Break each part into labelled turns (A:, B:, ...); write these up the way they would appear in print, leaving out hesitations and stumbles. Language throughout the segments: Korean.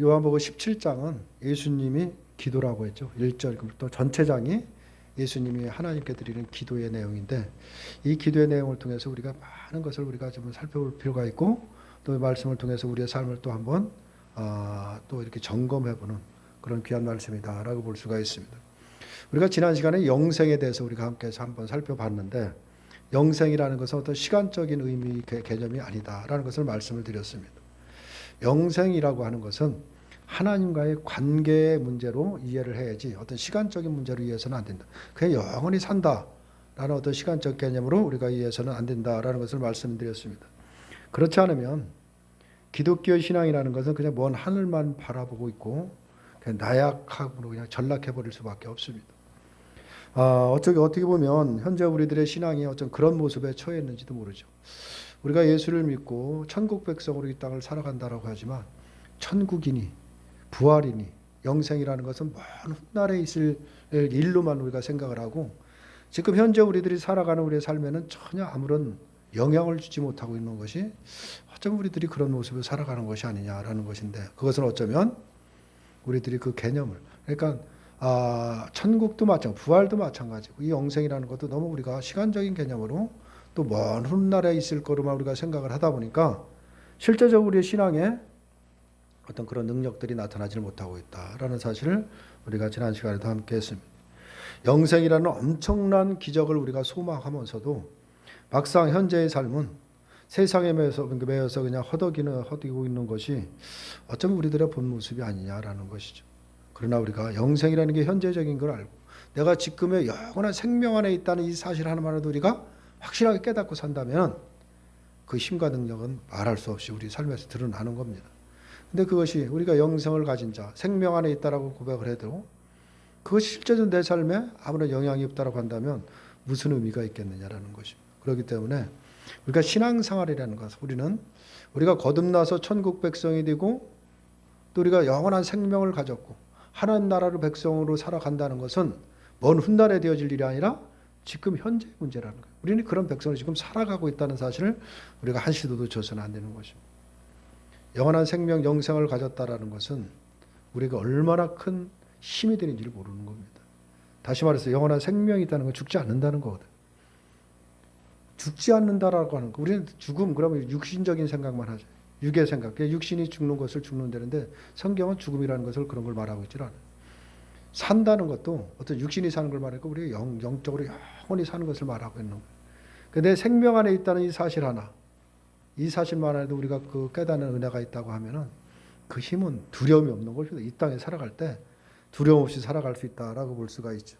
A: 요한복음 17장은 예수님이 기도라고 했죠. 1절부터 전체장이 예수님이 하나님께 드리는 기도의 내용인데, 이 기도의 내용을 통해서 우리가 많은 것을 우리가 좀 살펴볼 필요가 있고, 또 말씀을 통해서 우리의 삶을 또 한번 또 이렇게 점검해보는 그런 귀한 말씀이다라고 볼 수가 있습니다. 우리가 지난 시간에 영생에 대해서 우리가 함께해서 한번 살펴봤는데, 영생이라는 것은 어떤 시간적인 의미 개념이 아니다라는 것을 말씀을 드렸습니다. 영생이라고 하는 것은 하나님과의 관계의 문제로 이해를 해야지 어떤 시간적인 문제로 이해해서는 안 된다. 그냥 영원히 산다라는 어떤 시간적 개념으로 우리가 이해해서는 안 된다라는 것을 말씀드렸습니다. 그렇지 않으면 기독교 신앙이라는 것은 그냥 먼 하늘만 바라보고 있고 그냥 나약하고 그냥 전락해버릴 수밖에 없습니다. 어떻게 보면 현재 우리들의 신앙이 어떤 그런 모습에 처했는지도 모르죠. 우리가 예수를 믿고 천국 백성으로 이 땅을 살아간다라고 하지만 천국이니 부활이니 영생이라는 것은 먼 훗날에 있을 일로만 우리가 생각을 하고, 지금 현재 우리들이 살아가는 우리의 삶에는 전혀 아무런 영향을 주지 못하고 있는 것이 어쩌면 우리들이 그런 모습을 살아가는 것이 아니냐라는 것인데, 그것은 어쩌면 우리들이 그 개념을, 그러니까 천국도 마찬가지고 부활도 마찬가지고 이 영생이라는 것도 너무 우리가 시간적인 개념으로 또 먼 훗날에 있을 거로만 우리가 생각을 하다 보니까 실제적으로 우리의 신앙에 어떤 그런 능력들이 나타나지 못하고 있다라는 사실을 우리가 지난 시간에도 함께 했습니다. 영생이라는 엄청난 기적을 우리가 소망하면서도 막상 현재의 삶은 세상에 매여서 그냥 허덕이고 있는 것이 어쩌면 우리들의 본 모습이 아니냐라는 것이죠. 그러나 우리가 영생이라는 게 현재적인 걸 알고 내가 지금의 영원한 생명 안에 있다는 이 사실 하나만으로도 우리가 확실하게 깨닫고 산다면 그 힘과 능력은 말할 수 없이 우리 삶에서 드러나는 겁니다. 근데 그것이 우리가 영생을 가진 자, 생명 안에 있다라고 고백을 해도 그것이 실제적으로 내 삶에 아무런 영향이 없다라고 한다면 무슨 의미가 있겠느냐라는 것입니다. 그렇기 때문에 우리가 신앙생활이라는 것, 우리가 거듭나서 천국 백성이 되고 또 우리가 영원한 생명을 가졌고 하나님 나라로 백성으로 살아간다는 것은 먼 훗날에 되어질 일이 아니라 지금 현재의 문제라는 거예요. 우리는 그런 백성으로 지금 살아가고 있다는 사실을 우리가 한시도도 줘서는 안 되는 것입니다. 영원한 생명, 영생을 가졌다라는 것은 우리가 얼마나 큰 힘이 되는지를 모르는 겁니다. 다시 말해서 영원한 생명이 있다는 건 죽지 않는다는 거거든. 죽지 않는다라고 하는 거. 우리는 죽음, 그러면 육신적인 생각만 하죠. 육의 생각. 육신이 죽는 것을 죽는다는데 성경은 죽음이라는 것을 그런 걸 말하고 있질 않아요. 산다는 것도 어떤 육신이 사는 걸 말하고 우리가 영적으로 영원히 사는 것을 말하고 있는 거예요. 내 생명 안에 있다는 이 사실 하나, 이 사실만 해도 우리가 그 깨닫는 은혜가 있다고 하면은 그 힘은 두려움이 없는 것입니다. 이 땅에 살아갈 때 두려움 없이 살아갈 수 있다라고 볼 수가 있죠.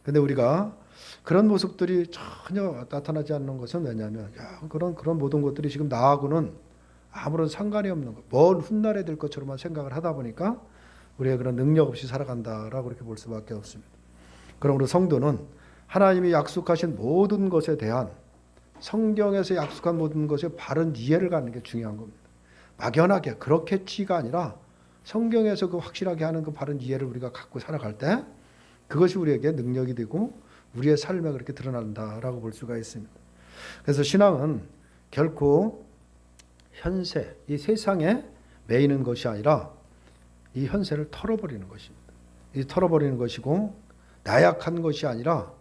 A: 근데 우리가 그런 모습들이 전혀 나타나지 않는 것은 왜냐하면 그런 모든 것들이 지금 나하고는 아무런 상관이 없는 것, 먼 훗날에 될 것처럼만 생각을 하다 보니까 우리가 그런 능력 없이 살아간다라고 그렇게 볼 수밖에 없습니다. 그러므로 성도는 하나님이 약속하신 모든 것에 대한 성경에서 약속한 모든 것에 바른 이해를 갖는 게 중요한 겁니다. 막연하게 그렇겠지가 아니라 성경에서 그 확실하게 하는 그 바른 이해를 우리가 갖고 살아갈 때 그것이 우리에게 능력이 되고 우리의 삶에 그렇게 드러난다라고 볼 수가 있습니다. 그래서 신앙은 결코 현세, 이 세상에 매이는 것이 아니라 이 현세를 털어버리는 것입니다. 이 털어버리는 것이고 나약한 것이 아니라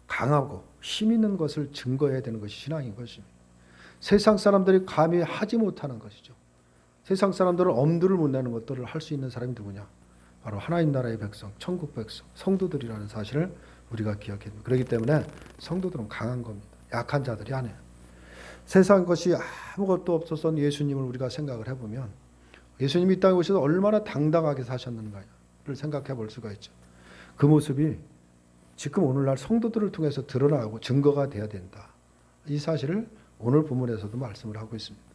A: 강하고 힘 있는 것을 증거해야 되는 것이 신앙인 것입니다. 세상 사람들이 감히 하지 못하는 것이죠. 세상 사람들은 엄두를 못 내는 것들을 할 수 있는 사람이 누구냐? 바로 하나님 나라의 백성, 천국 백성, 성도들이라는 사실을 우리가 기억해야 됩니다. 그렇기 때문에 성도들은 강한 겁니다. 약한 자들이 아니에요. 세상 것이 아무것도 없었던 예수님을 우리가 생각을 해보면 예수님이 이 땅에 오셔서 얼마나 당당하게 사셨는가를 생각해 볼 수가 있죠. 그 모습이 지금 오늘날 성도들을 통해서 드러나고 증거가 돼야 된다. 이 사실을 오늘 본문에서도 말씀을 하고 있습니다.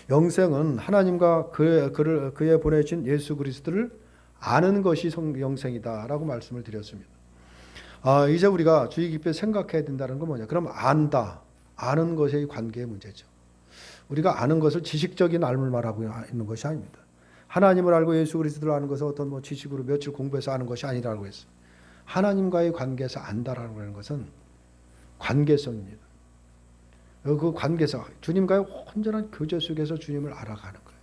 A: 영생은 하나님과 그의 보내신 예수 그리스도를 아는 것이 영생이다라고 말씀을 드렸습니다. 이제 우리가 주의 깊게 생각해야 된다는 건 뭐냐? 그럼 안다. 아는 것의 관계의 문제죠. 우리가 아는 것을 지식적인 알을 말하고 있는 것이 아닙니다. 하나님을 알고 예수 그리스도를 아는 것은 어떤 지식으로 며칠 공부해서 아는 것이 아니라고 했어요. 하나님과의 관계에서 안다라고 하는 것은 관계성입니다. 그 관계성, 주님과의 온전한 교제 속에서 주님을 알아가는 거예요.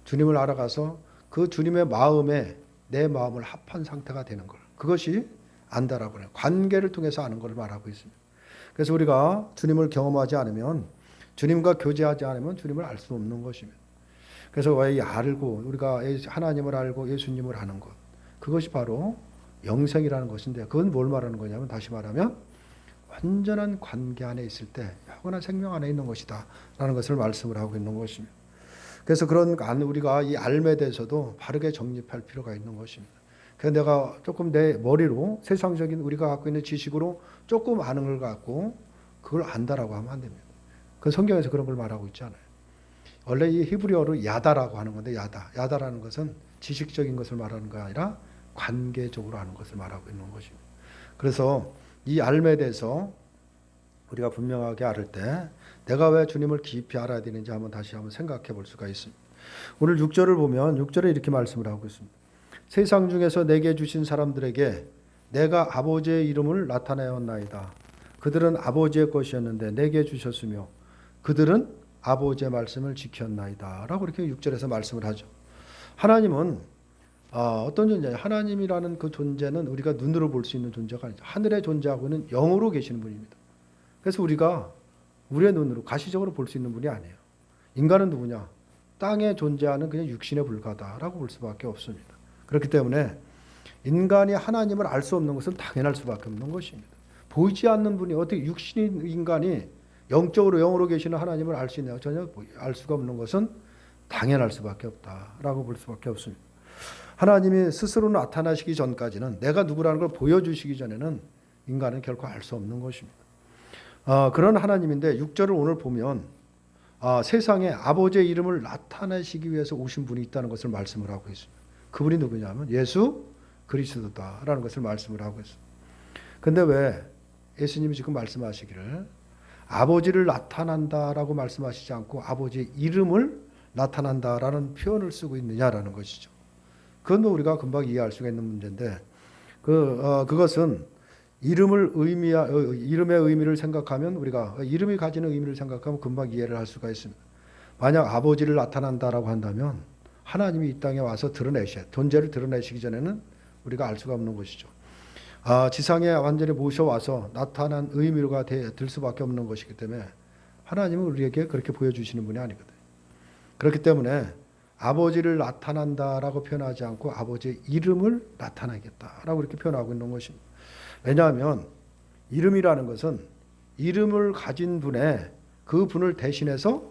A: 주님을 알아가서 그 주님의 마음에 내 마음을 합한 상태가 되는 걸. 그것이 안다라고 해요. 관계를 통해서 아는 걸 말하고 있습니다. 그래서 우리가 주님을 경험하지 않으면, 주님과 교제하지 않으면 주님을 알 수 없는 것입니다. 그래서 왜 알고, 우리가 하나님을 알고 예수님을 아는 것, 그것이 바로 영생이라는 것인데, 그건 뭘 말하는 거냐면, 다시 말하면 완전한 관계 안에 있을 때 영원한 생명 안에 있는 것이다 라는 것을 말씀을 하고 있는 것입니다. 그래서 그런 우리가 이 알에 대해서도 바르게 정립할 필요가 있는 것입니다. 그래서 내가 조금 내 머리로 세상적인 우리가 갖고 있는 지식으로 조금 아는 걸 갖고 그걸 안다라고 하면 안 됩니다. 그 성경에서 그런 걸 말하고 있지 않아요. 원래 이 히브리어로 야다라고 하는 건데, 야다라는 것은 지식적인 것을 말하는 게 아니라 관계적으로 아는 것을 말하고 있는 것입니다. 그래서 이 알에 대해서 우리가 분명하게 알을 때 내가 왜 주님을 깊이 알아야 되는지 다시 한번 생각해 볼 수가 있습니다. 오늘 6절을 보면 6절에 이렇게 말씀을 하고 있습니다. 세상 중에서 내게 주신 사람들에게 내가 아버지의 이름을 나타내었나이다. 그들은 아버지의 것이었는데 내게 주셨으며 그들은 아버지의 말씀을 지켰나이다. 라고 이렇게 6절에서 말씀을 하죠. 하나님은 어떤 존재냐? 하나님이라는 그 존재는 우리가 눈으로 볼 수 있는 존재가 아니죠. 하늘에 존재하고 있는 영으로 계시는 분입니다. 그래서 우리가 우리의 눈으로 가시적으로 볼 수 있는 분이 아니에요. 인간은 누구냐? 땅에 존재하는 그냥 육신에 불과하다라고 볼 수밖에 없습니다. 그렇기 때문에 인간이 하나님을 알 수 없는 것은 당연할 수밖에 없는 것입니다. 보이지 않는 분이 어떻게 육신인 인간이 영적으로 영으로 계시는 하나님을 알 수 있냐? 전혀 알 수가 없는 것은 당연할 수밖에 없다라고 볼 수밖에 없습니다. 하나님이 스스로 나타나시기 전까지는, 내가 누구라는 걸 보여주시기 전에는 인간은 결코 알 수 없는 것입니다. 그런 하나님인데 6절을 오늘 보면 세상에 아버지의 이름을 나타내시기 위해서 오신 분이 있다는 것을 말씀을 하고 있습니다. 그분이 누구냐면 예수 그리스도다라는 것을 말씀을 하고 있습니다. 근데 왜 예수님이 지금 말씀하시기를 아버지를 나타난다라고 말씀하시지 않고 아버지의 이름을 나타난다라는 표현을 쓰고 있느냐라는 것이죠. 그건 우리가 금방 이해할 수가 있는 문제인데 그것은 이름의 의미를 생각하면, 우리가 이름이 가지는 의미를 생각하면 금방 이해를 할 수가 있습니다. 만약 아버지를 나타난다라고 한다면 하나님이 이 땅에 와서 존재를 드러내시기 전에는 우리가 알 수가 없는 것이죠. 지상에 완전히 모셔와서 나타난 의미가 될 수밖에 없는 것이기 때문에 하나님은 우리에게 그렇게 보여주시는 분이 아니거든요. 그렇기 때문에 아버지를 나타난다라고 표현하지 않고 아버지의 이름을 나타내겠다라고 이렇게 표현하고 있는 것입니다. 왜냐하면 이름이라는 것은 이름을 가진 분의 그 분을 대신해서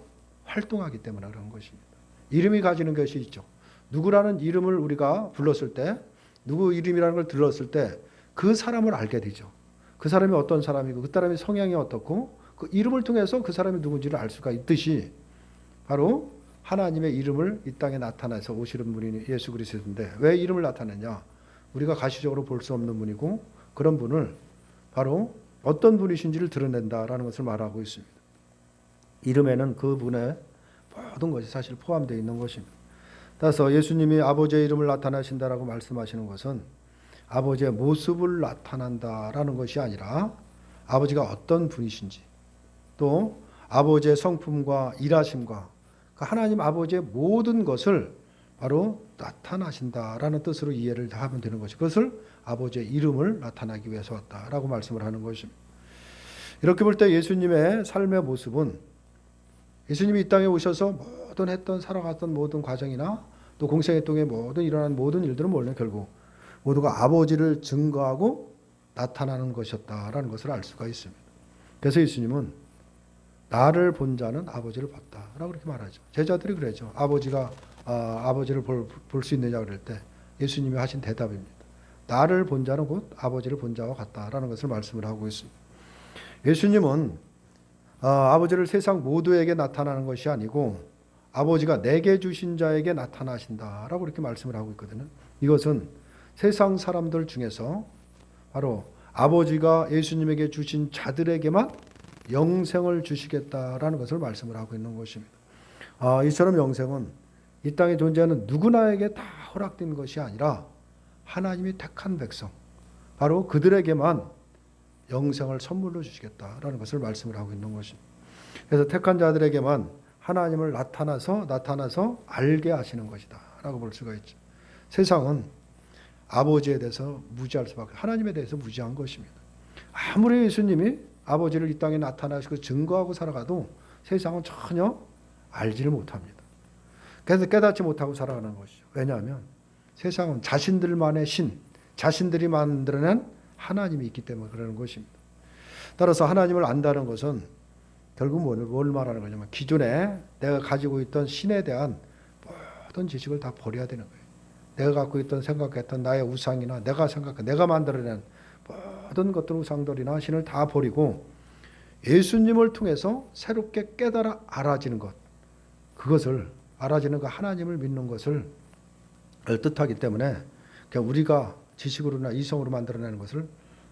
A: 활동하기 때문에 그런 것입니다. 이름이 가지는 것이 있죠. 누구라는 이름을 우리가 불렀을 때, 누구 이름이라는 걸 들었을 때 그 사람을 알게 되죠. 그 사람이 어떤 사람이고 그 사람의 성향이 어떻고 그 이름을 통해서 그 사람이 누군지를 알 수가 있듯이, 바로 하나님의 이름을 이 땅에 나타나서 오시는 분이 예수 그리스도인데, 왜 이름을 나타내냐? 우리가 가시적으로 볼 수 없는 분이고, 그런 분을 바로 어떤 분이신지를 드러낸다라는 것을 말하고 있습니다. 이름에는 그 분의 모든 것이 사실 포함되어 있는 것입니다. 따라서 예수님이 아버지의 이름을 나타나신다라고 말씀하시는 것은 아버지의 모습을 나타난다라는 것이 아니라 아버지가 어떤 분이신지, 또 아버지의 성품과 일하심과 하나님 아버지의 모든 것을 바로 나타나신다라는 뜻으로 이해를 하면 되는 것이, 그것을 아버지의 이름을 나타나기 위해서 왔다라고 말씀을 하는 것입니다. 이렇게 볼 때 예수님의 삶의 모습은, 예수님이 이 땅에 오셔서 살아갔던 모든 과정이나 또 공생애동에 일어난 모든 일들은 결국 모두가 아버지를 증거하고 나타나는 것이었다라는 것을 알 수가 있습니다. 그래서 예수님은 나를 본 자는 아버지를 봤다라고 그렇게 말하죠. 제자들이 그러죠. 아버지를 볼 수 있느냐 그럴 때 예수님이 하신 대답입니다. 나를 본 자는 곧 아버지를 본 자와 같다라는 것을 말씀을 하고 있습니다. 예수님은 아버지를 세상 모두에게 나타나는 것이 아니고 아버지가 내게 주신 자에게 나타나신다라고 이렇게 말씀을 하고 있거든요. 이것은 세상 사람들 중에서 바로 아버지가 예수님에게 주신 자들에게만 영생을 주시겠다라는 것을 말씀을 하고 있는 것입니다. 이처럼 영생은 이 땅에 존재하는 누구나에게 다 허락된 것이 아니라 하나님이 택한 백성, 바로 그들에게만 영생을 선물로 주시겠다라는 것을 말씀을 하고 있는 것입니다. 그래서 택한 자들에게만 하나님을 나타나서 알게 하시는 것이다 라고 볼 수가 있죠. 세상은 아버지에 대해서 무지할 수밖에, 하나님에 대해서 무지한 것입니다. 아무리 예수님이 아버지를 이 땅에 나타나시고 증거하고 살아가도 세상은 전혀 알지를 못합니다. 그래서 깨닫지 못하고 살아가는 것이죠. 왜냐하면 세상은 자신들만의 신, 자신들이 만들어낸 하나님이 있기 때문에 그러는 것입니다. 따라서 하나님을 안다는 것은 결국 뭘 말하는 거냐면 기존에 내가 가지고 있던 신에 대한 모든 지식을 다 버려야 되는 거예요. 내가 갖고 있던 생각했던 나의 우상이나 내가 만들어낸 모든 것들, 우상들이나 신을 다 버리고 예수님을 통해서 새롭게 깨달아 알아지는 것, 그것을 알아지는 그 하나님을 믿는 것을 뜻하기 때문에 그냥 우리가 지식으로나 이성으로 만들어내는 것을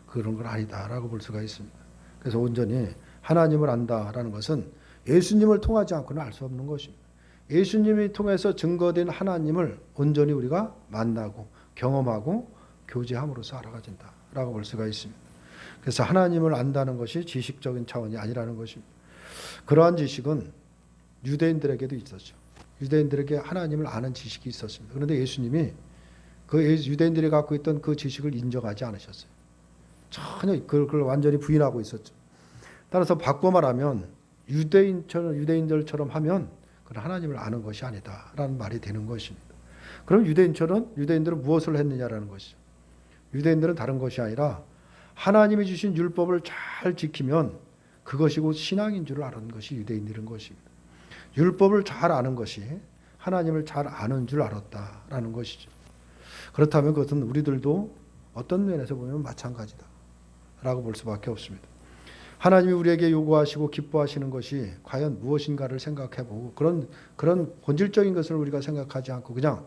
A: 그런 건 아니다라고 볼 수가 있습니다. 그래서 온전히 하나님을 안다라는 것은 예수님을 통하지 않고는 알 수 없는 것입니다. 예수님이 통해서 증거된 하나님을 온전히 우리가 만나고 경험하고 교제함으로써 알아가진다라고 볼 수가 있습니다. 그래서 하나님을 안다는 것이 지식적인 차원이 아니라는 것입니다. 그러한 지식은 유대인들에게도 있었죠. 유대인들에게 하나님을 아는 지식이 있었습니다. 그런데 예수님이 그 유대인들이 갖고 있던 그 지식을 인정하지 않으셨어요. 전혀 그걸 완전히 부인하고 있었죠. 따라서 바꿔 말하면 유대인들처럼 하면 그건 하나님을 아는 것이 아니다라는 말이 되는 것입니다. 그럼 유대인들은 무엇을 했느냐라는 것이죠. 유대인들은 다른 것이 아니라 하나님이 주신 율법을 잘 지키면 그것이 곧 신앙인 줄 아는 것이 유대인들인 것입니다. 율법을 잘 아는 것이 하나님을 잘 아는 줄 알았다라는 것이죠. 그렇다면 그것은 우리들도 어떤 면에서 보면 마찬가지다라고 볼 수밖에 없습니다. 하나님이 우리에게 요구하시고 기뻐하시는 것이 과연 무엇인가를 생각해보고 그런 본질적인 것을 우리가 생각하지 않고 그냥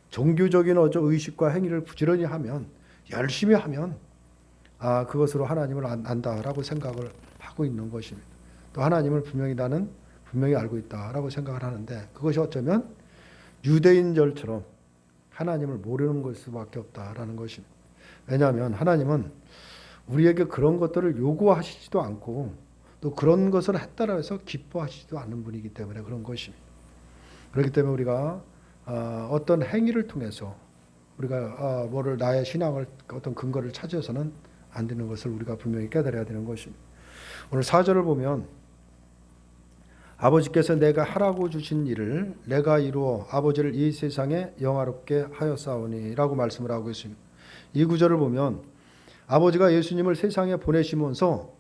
A: 종교적인 의식과 행위를 부지런히 하면, 열심히 하면 그것으로 하나님을 안다라고 생각을 하고 있는 것입니다. 또 하나님을 나는 분명히 알고 있다라고 생각을 하는데 그것이 어쩌면 유대인절처럼 하나님을 모르는 것일 수밖에 없다라는 것입니다. 왜냐하면 하나님은 우리에게 그런 것들을 요구하시지도 않고 또 그런 것을 했다라 해서 기뻐하시지도 않는 분이기 때문에 그런 것입니다. 그렇기 때문에 우리가 어떤 행위를 통해서 우리가 나의 신앙을 어떤 근거를 찾아서는 안 되는 것을 우리가 분명히 깨달아야 되는 것입니다. 오늘 4절을 보면 아버지께서 내가 하라고 주신 일을 내가 이루어 아버지를 이 세상에 영화롭게 하였사오니 라고 말씀을 하고 있습니다. 이 구절을 보면 아버지가 예수님을 세상에 보내시면서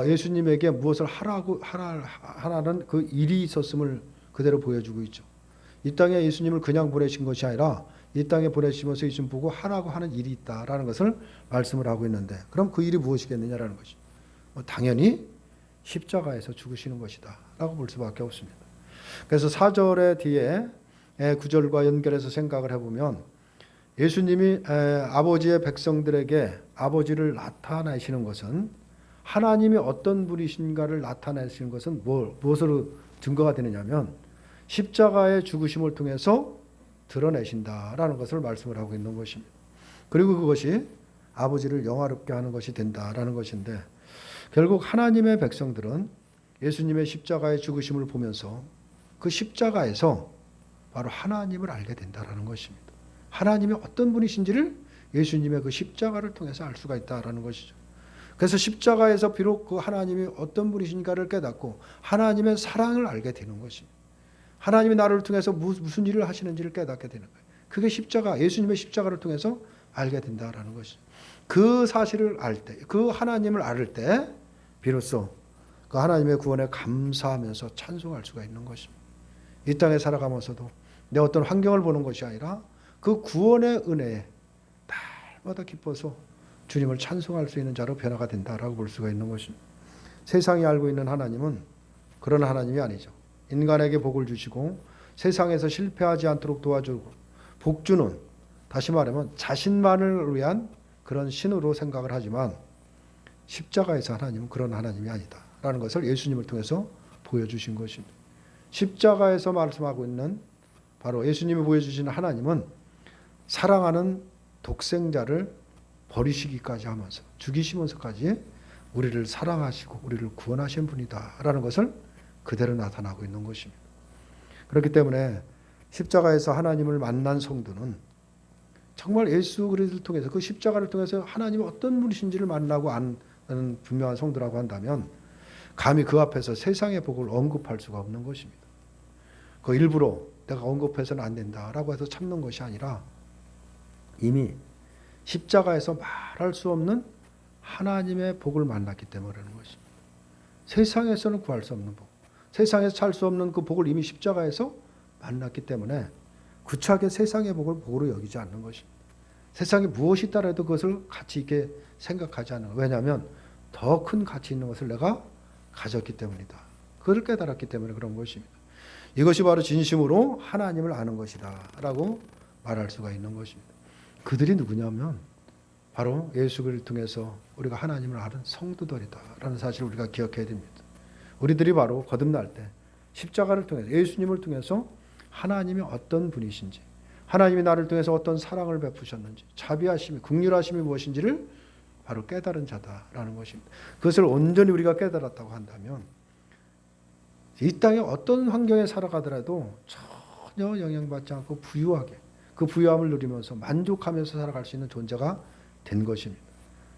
A: 예수님에게 무엇을 하라는 그 일이 있었음을 그대로 보여주고 있죠. 이 땅에 예수님을 그냥 보내신 것이 아니라 이 땅에 보내시면서 예수님 보고 하라고 하는 일이 있다라는 것을 말씀을 하고 있는데 그럼 그 일이 무엇이겠느냐라는 것이 당연히 십자가에서 죽으시는 것이다 라고 볼 수밖에 없습니다. 그래서 4절의 뒤에 9절과 연결해서 생각을 해보면 예수님이 아버지의 백성들에게 아버지를 나타내시는 것은 하나님이 어떤 분이신가를 나타내시는 것은 무엇으로 증거가 되느냐면 십자가의 죽으심을 통해서 드러내신다라는 것을 말씀을 하고 있는 것입니다. 그리고 그것이 아버지를 영화롭게 하는 것이 된다라는 것인데 결국 하나님의 백성들은 예수님의 십자가의 죽으심을 보면서 그 십자가에서 바로 하나님을 알게 된다라는 것입니다. 하나님이 어떤 분이신지를 예수님의 그 십자가를 통해서 알 수가 있다라는 것이죠. 그래서 십자가에서 비록 그 하나님이 어떤 분이신가를 깨닫고 하나님의 사랑을 알게 되는 것입니다. 하나님이 나를 통해서 무슨 일을 하시는지를 깨닫게 되는 거예요. 그게 예수님의 십자가를 통해서 알게 된다라는 것이죠. 그 사실을 알 때, 그 하나님을 알 때 비로소 그 하나님의 구원에 감사하면서 찬송할 수가 있는 것입니다. 이 땅에 살아가면서도 내 어떤 환경을 보는 것이 아니라 그 구원의 은혜에 날마다 기뻐서 주님을 찬송할 수 있는 자로 변화가 된다라고 볼 수가 있는 것입니다. 세상이 알고 있는 하나님은 그런 하나님이 아니죠. 인간에게 복을 주시고 세상에서 실패하지 않도록 도와주고 복주는 다시 말하면 자신만을 위한 그런 신으로 생각을 하지만 십자가에서 하나님은 그런 하나님이 아니다라는 것을 예수님을 통해서 보여주신 것입니다. 십자가에서 말씀하고 있는 바로 예수님이 보여주신 하나님은 사랑하는 독생자를 버리시기까지 하면서 죽이시면서까지 우리를 사랑하시고 우리를 구원하신 분이다라는 것을 그대로 나타나고 있는 것입니다. 그렇기 때문에 십자가에서 하나님을 만난 성도는 정말 예수 그리스도를 통해서 그 십자가를 통해서 하나님이 어떤 분이신지를 만나고 아는 분명한 성도라고 한다면 감히 그 앞에서 세상의 복을 언급할 수가 없는 것입니다. 그 일부러 내가 언급해서는 안 된다라고 해서 참는 것이 아니라 이미 십자가에서 말할 수 없는 하나님의 복을 만났기 때문이라는 것입니다. 세상에서는 구할 수 없는 복, 세상에서 살 수 없는 그 복을 이미 십자가에서 만났기 때문에 구차하게 세상의 복을 복으로 여기지 않는 것입니다. 세상에 무엇이 있다라도 그것을 가치 있게 생각하지 않는 거예요. 왜냐하면 더 큰 가치 있는 것을 내가 가졌기 때문이다. 그걸 깨달았기 때문에 그런 것입니다. 이것이 바로 진심으로 하나님을 아는 것이다 라고 말할 수가 있는 것입니다. 그들이 누구냐면 바로 예수 그리스도를 통해서 우리가 하나님을 아는 성도들이다 라는 사실을 우리가 기억해야 됩니다. 우리들이 바로 거듭날 때 십자가를 통해서 예수님을 통해서 하나님이 어떤 분이신지, 하나님이 나를 통해서 어떤 사랑을 베푸셨는지, 자비하심이, 긍휼하심이 무엇인지를 바로 깨달은 자다라는 것입니다. 그것을 온전히 우리가 깨달았다고 한다면 이 땅에 어떤 환경에 살아가더라도 전혀 영향받지 않고 부유하게 그 부유함을 누리면서 만족하면서 살아갈 수 있는 존재가 된 것입니다.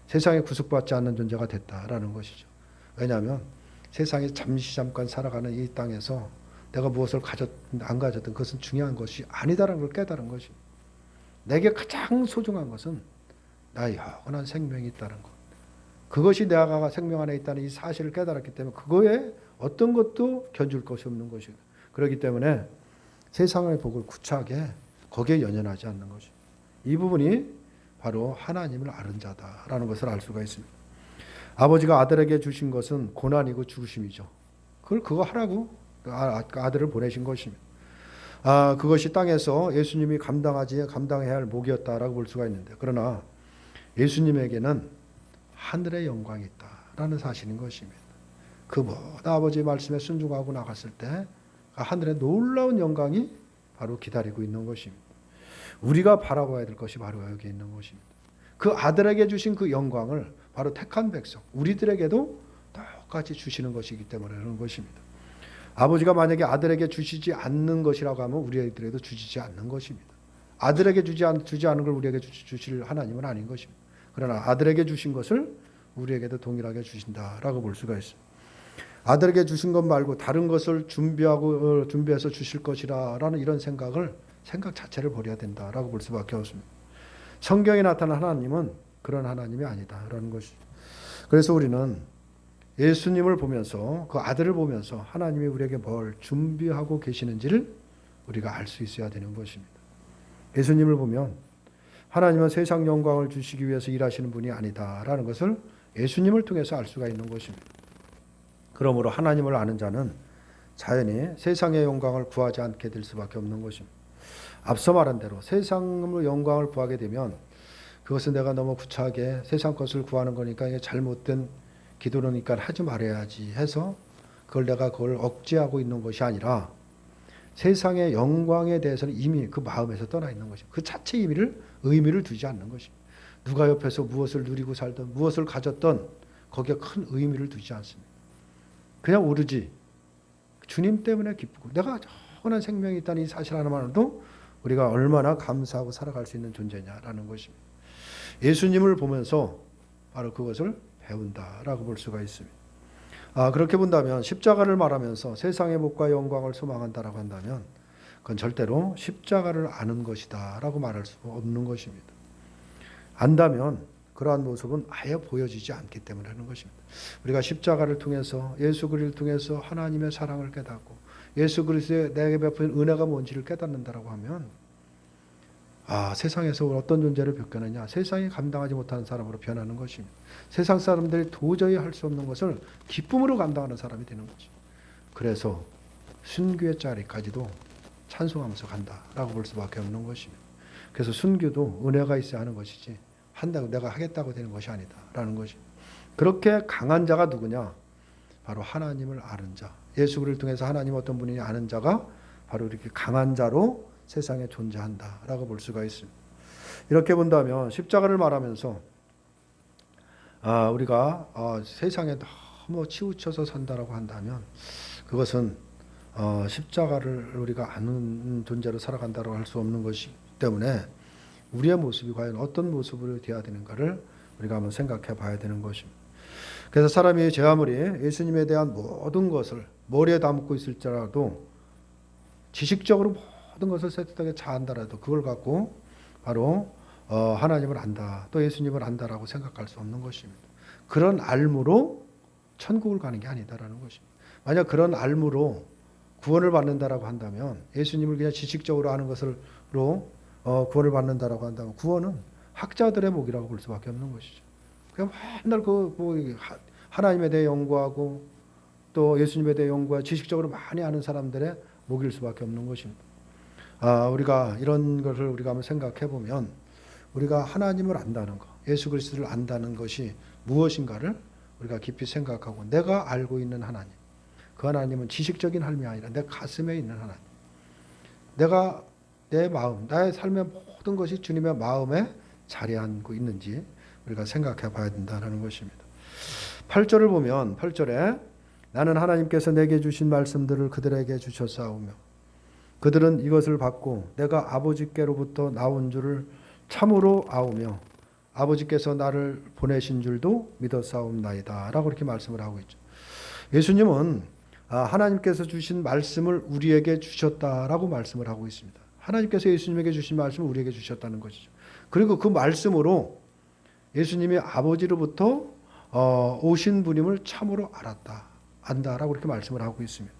A: 세상에 구속받지 않는 존재가 됐다라는 것이죠. 왜냐하면 세상에 잠깐 살아가는 이 땅에서 내가 무엇을 가졌든 안 가졌든 그것은 중요한 것이 아니다라는 걸 깨달은 것입니다. 내게 가장 소중한 것은 나의 영원한 생명이 있다는 것. 그것이 내가 생명 안에 있다는 이 사실을 깨달았기 때문에 그거에 어떤 것도 견줄 것이 없는 것이고 그렇기 때문에 세상의 복을 구차하게 거기에 연연하지 않는 것입니다. 이 부분이 바로 하나님을 아는 자다라는 것을 알 수가 있습니다. 아버지가 아들에게 주신 것은 고난이고 죽으심이죠. 그거 하라고 아들을 보내신 것입니다. 그것이 땅에서 예수님이 감당해야 할 목이었다라고 볼 수가 있는데 그러나 예수님에게는 하늘의 영광이 있다라는 사실인 것입니다. 그 모든 아버지의 말씀에 순종하고 나갔을 때 하늘의 놀라운 영광이 바로 기다리고 있는 것입니다. 우리가 바라봐야 될 것이 바로 여기 있는 것입니다. 그 아들에게 주신 그 영광을 바로 택한 백성, 우리들에게도 똑같이 주시는 것이기 때문에 그런 것입니다. 아버지가 만약에 아들에게 주시지 않는 것이라고 하면 우리에게도 주시지 않는 것입니다. 아들에게 주지 않은 걸 우리에게 주실 하나님은 아닌 것입니다. 그러나 아들에게 주신 것을 우리에게도 동일하게 주신다라고 볼 수가 있습니다. 아들에게 주신 것 말고 다른 것을 준비해서 주실 것이라는 이런 생각 자체를 버려야 된다라고 볼 수밖에 없습니다. 성경에 나타난 하나님은 그런 하나님이 아니다라는 것이죠. 그래서 우리는 예수님을 보면서 그 아들을 보면서 하나님이 우리에게 뭘 준비하고 계시는지를 우리가 알 수 있어야 되는 것입니다. 예수님을 보면 하나님은 세상 영광을 주시기 위해서 일하시는 분이 아니다라는 것을 예수님을 통해서 알 수가 있는 것입니다. 그러므로 하나님을 아는 자는 자연히 세상의 영광을 구하지 않게 될 수밖에 없는 것입니다. 앞서 말한 대로 세상의 영광을 구하게 되면 그것은 내가 너무 구차하게 세상 것을 구하는 거니까 이게 잘못된 기도로니까 하지 말아야지 해서 그걸 억제하고 있는 것이 아니라 세상의 영광에 대해서는 이미 그 마음에서 떠나 있는 것입니다. 그 자체 의미를 두지 않는 것입니다. 누가 옆에서 무엇을 누리고 살던 무엇을 가졌던 거기에 큰 의미를 두지 않습니다. 그냥 오로지 주님 때문에 기쁘고 내가 영원한 생명이 있다는 이 사실 하나만으로도 우리가 얼마나 감사하고 살아갈 수 있는 존재냐라는 것입니다. 예수님을 보면서 바로 그것을 배운다라고 볼 수가 있습니다. 그렇게 본다면 십자가를 말하면서 세상의 복과 영광을 소망한다라고 한다면 그건 절대로 십자가를 아는 것이다라고 말할 수 없는 것입니다. 안다면 그러한 모습은 아예 보여지지 않기 때문에 하는 것입니다. 우리가 십자가를 통해서 예수 그리스도를 통해서 하나님의 사랑을 깨닫고 예수 그리스도의 내게 베푼 은혜가 뭔지를 깨닫는다라고 하면 세상에서 어떤 존재를 벗겨내냐? 세상이 감당하지 못하는 사람으로 변하는 것입니다. 세상 사람들이 도저히 할 수 없는 것을 기쁨으로 감당하는 사람이 되는 거죠. 그래서 순교의 자리까지도 찬송하면서 간다라고 볼 수밖에 없는 것입니다. 그래서 순교도 은혜가 있어야 하는 것이지 한다고 내가 하겠다고 되는 것이 아니다라는 것입니다. 그렇게 강한 자가 누구냐? 바로 하나님을 아는 자. 예수 그리스도를 통해서 하나님 어떤 분이 아는 자가 바로 이렇게 강한 자로 세상에 존재한다라고 볼 수가 있습니다. 이렇게 본다면 십자가를 말하면서 우리가 세상에 너무 치우쳐서 산다라고 한다면 그것은 십자가를 우리가 아는 존재로 살아간다고 할 수 없는 것이기 때문에 우리의 모습이 과연 어떤 모습으로 되어야 되는가를 우리가 한번 생각해 봐야 되는 것입니다. 그래서 사람이 제 아무리 예수님에 대한 모든 것을 머리에 담고 있을지라도 지식적으로 모든 것을 세트하게 잘한다라도 그걸 갖고 바로 하나님을 안다, 또 예수님을 안다라고 생각할 수 없는 것입니다. 그런 알무로 천국을 가는 게 아니다라는 것입니다. 만약 그런 알무로 구원을 받는다라고 한다면, 예수님을 그냥 지식적으로 아는 것으로 구원을 받는다라고 한다면, 구원은 학자들의 목이라고 볼 수밖에 없는 것이죠. 그냥 맨날 하나님에 대해 연구하고 또 예수님에 대해 연구하고 지식적으로 많이 아는 사람들의 목일 수밖에 없는 것입니다. 우리가 이런 것을 우리가 한번 생각해 보면, 우리가 하나님을 안다는 것, 예수 그리스도를 안다는 것이 무엇인가를 우리가 깊이 생각하고, 내가 알고 있는 하나님, 그 하나님은 지식적인 하나님이 아니라 내 가슴에 있는 하나님, 내가 내 마음, 나의 삶의 모든 것이 주님의 마음에 자리하고 있는지 우리가 생각해 봐야 된다는 것입니다. 8절을 보면 8절에 나는 하나님께서 내게 주신 말씀들을 그들에게 주셨사오며 그들은 이것을 받고 내가 아버지께로부터 나온 줄을 참으로 아오며 아버지께서 나를 보내신 줄도 믿었사옵나이다 라고 이렇게 말씀을 하고 있죠. 예수님은 하나님께서 주신 말씀을 우리에게 주셨다라고 말씀을 하고 있습니다. 하나님께서 예수님에게 주신 말씀을 우리에게 주셨다는 것이죠. 그리고 그 말씀으로 예수님이 아버지로부터 오신 분임을 참으로 알았다, 안다라고 이렇게 말씀을 하고 있습니다.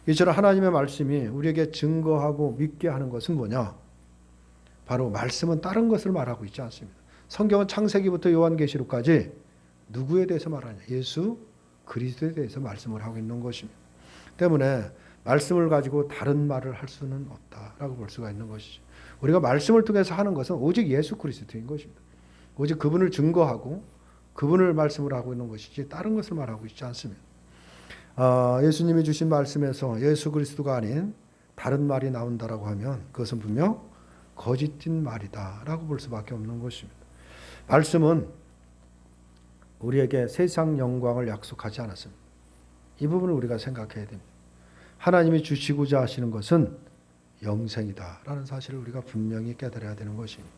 A: 이처럼 하나님의 말씀이 우리에게 증거하고 믿게 하는 것은 뭐냐? 바로 말씀은 다른 것을 말하고 있지 않습니다. 성경은 창세기부터 요한계시록까지 누구에 대해서 말하냐? 예수 그리스도에 대해서 말씀을 하고 있는 것입니다. 때문에 말씀을 가지고 다른 말을 할 수는 없다라고 볼 수가 있는 것이죠. 우리가 말씀을 통해서 하는 것은 오직 예수 그리스도인 것입니다. 오직 그분을 증거하고 그분을 말씀을 하고 있는 것이지 다른 것을 말하고 있지 않습니다. 예수님이 주신 말씀에서 예수 그리스도가 아닌 다른 말이 나온다라고 하면 그것은 분명 거짓된 말이다라고 볼 수밖에 없는 것입니다. 말씀은 우리에게 세상 영광을 약속하지 않았습니다. 이 부분을 우리가 생각해야 됩니다. 하나님이 주시고자 하시는 것은 영생이다라는 사실을 우리가 분명히 깨달아야 되는 것입니다.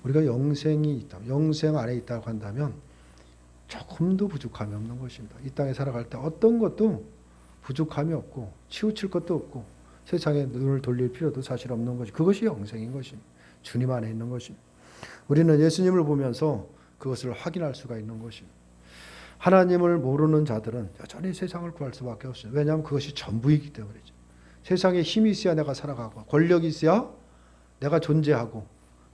A: 우리가 영생이 있다, 영생 안에 있다고 한다면 조금도 부족함이 없는 것입니다. 이 땅에 살아갈 때 어떤 것도 부족함이 없고 치우칠 것도 없고 세상에 눈을 돌릴 필요도 사실 없는 것이, 그것이 영생인 것입니다. 주님 안에 있는 것입니다. 우리는 예수님을 보면서 그것을 확인할 수가 있는 것입니다. 하나님을 모르는 자들은 여전히 세상을 구할 수밖에 없어요. 왜냐하면 그것이 전부이기 때문이죠. 세상에 힘이 있어야 내가 살아가고 권력이 있어야 내가 존재하고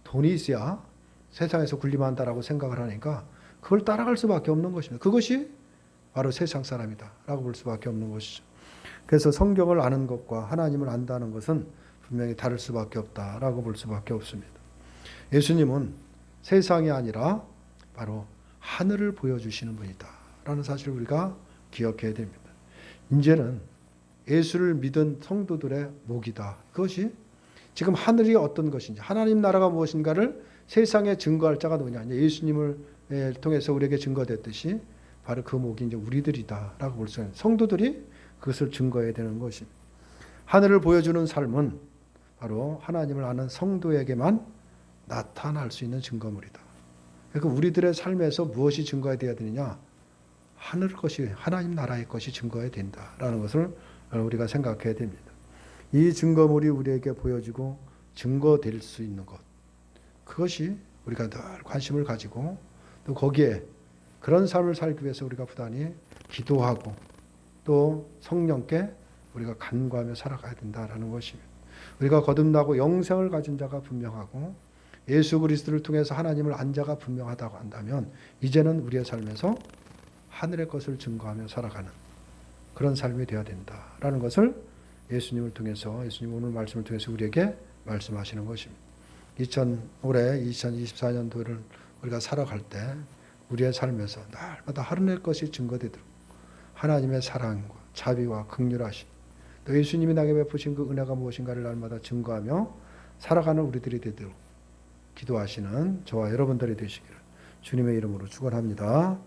A: 돈이 있어야 세상에서 군림한다라고 생각을 하니까 그걸 따라갈 수밖에 없는 것입니다. 그것이 바로 세상 사람이다라고 볼 수밖에 없는 것이죠. 그래서 성경을 아는 것과 하나님을 안다는 것은 분명히 다를 수밖에 없다라고 볼 수밖에 없습니다. 예수님은 세상이 아니라 바로 하늘을 보여주시는 분이다라는 사실을 우리가 기억해야 됩니다. 이제는 예수를 믿은 성도들의 목이다. 그것이 지금 하늘이 어떤 것인지, 하나님 나라가 무엇인가를 세상에 증거할 자가 누구냐? 예수님을 통해서 우리에게 증거됐듯이 바로 그 목이 이제 우리들이다라고 볼 수 있는 성도들이 그것을 증거해야 되는 것입니다. 하늘을 보여주는 삶은 바로 하나님을 아는 성도에게만 나타날 수 있는 증거물이다. 그러니까 우리들의 삶에서 무엇이 증거해야 되느냐? 하늘 것이, 하나님 나라의 것이 증거해야 된다라는 것을 우리가 생각해야 됩니다. 이 증거물이 우리에게 보여지고 증거될 수 있는 것, 그것이 우리가 늘 관심을 가지고 또 거기에 그런 삶을 살기 위해서 우리가 부단히 기도하고 또 성령께 우리가 간구하며 살아가야 된다라는 것입니다. 우리가 거듭나고 영생을 가진 자가 분명하고 예수 그리스도를 통해서 하나님을 안 자가 분명하다고 한다면 이제는 우리의 삶에서 하늘의 것을 증거하며 살아가는 그런 삶이 되어야 된다라는 것을 예수님을 통해서, 예수님 오늘 말씀을 통해서 우리에게 말씀하시는 것입니다. 올해 2024년도를 우리가 살아갈 때 우리의 삶에서 날마다 하늘의 것이 증거되도록 하나님의 사랑과 자비와 긍휼하심, 또 예수님이 나에게 베푸신 그 은혜가 무엇인가를 날마다 증거하며 살아가는 우리들이 되도록 기도하시는 저와 여러분들이 되시기를 주님의 이름으로 축원합니다.